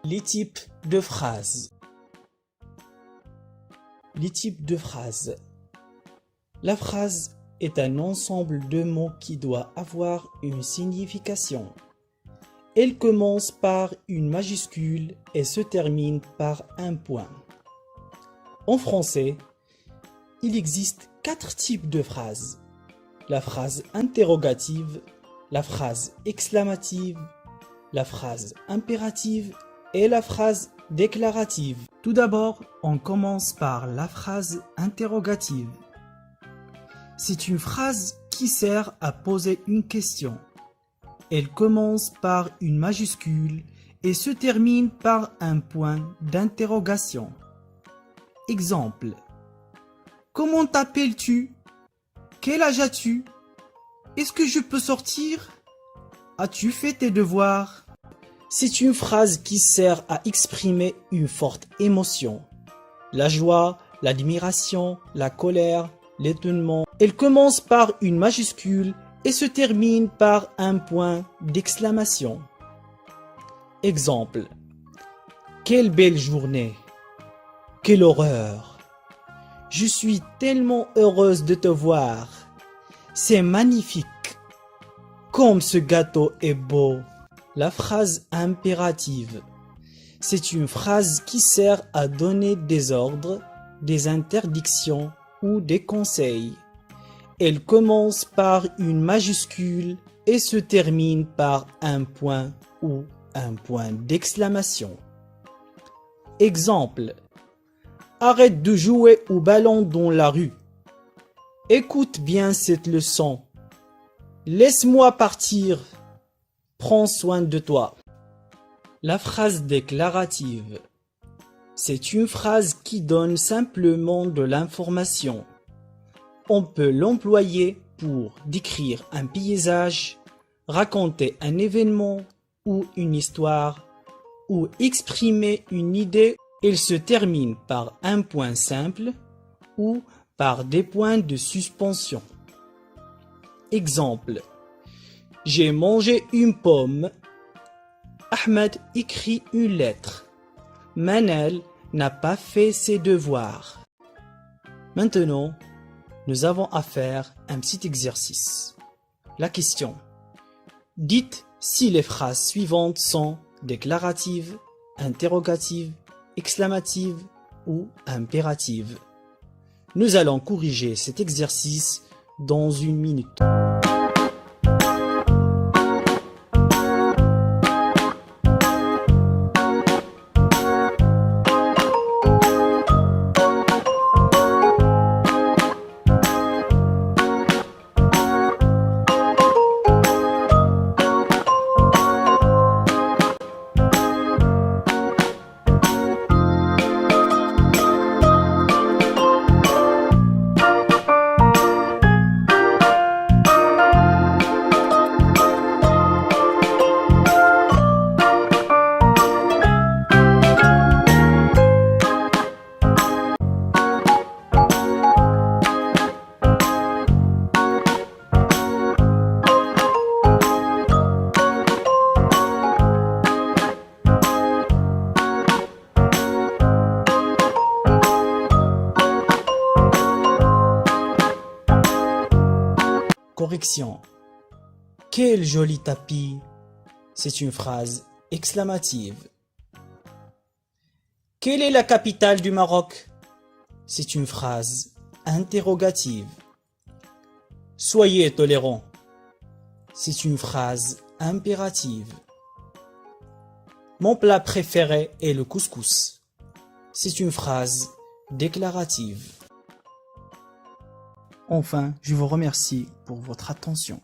Les types de phrases. Les types de phrases. La phrase est un ensemble de mots qui doit avoir une signification. Elle commence par une majuscule et se termine par un point. En français, il existe 4 types de phrases. La phrase interrogative, la phrase exclamative, la phrase impérative et la phrase déclarative. Tout d'abord, on commence par la phrase interrogative. C'est une phrase qui sert à poser une question. Elle commence par une majuscule et se termine par un point d'interrogation. Exemple. Comment t'appelles-tu? Quel âge as-tu? Est-ce que je peux sortir? As-tu fait tes devoirs? C'est une phrase qui sert à exprimer une forte émotion. La joie, l'admiration, la colère, l'étonnement. Elle commence par une majuscule et se termine par un point d'exclamation. Exemple. Quelle belle journée! Quelle horreur! Je suis tellement heureuse de te voir. C'est magnifique. Comme ce gâteau est beau. La phrase impérative. C'est une phrase qui sert à donner des ordres, des interdictions ou des conseils. Elle commence par une majuscule et se termine par un point ou un point d'exclamation. Exemple. Arrête de jouer au ballon dans la rue. Écoute bien cette leçon. Laisse-moi partir. Prends soin de toi. La phrase déclarative. C'est une phrase qui donne simplement de l'information. On peut l'employer pour décrire un paysage, raconter un événement ou une histoire, ou exprimer une idée. Elle se termine par un point simple ou par des points de suspension. Exemple. J'ai mangé une pomme. Ahmed écrit une lettre. Manel n'a pas fait ses devoirs. Maintenant, nous avons à faire un petit exercice. La question. Dites si les phrases suivantes sont déclaratives, interrogatives, exclamatives ou impératives. Nous allons corriger cet exercice dans une minute. Correction. Quel joli tapis! C'est une phrase exclamative. Quelle est la capitale du Maroc? C'est une phrase interrogative. Soyez tolérants. C'est une phrase impérative. Mon plat préféré est le couscous. C'est une phrase déclarative. Enfin, je vous remercie pour votre attention.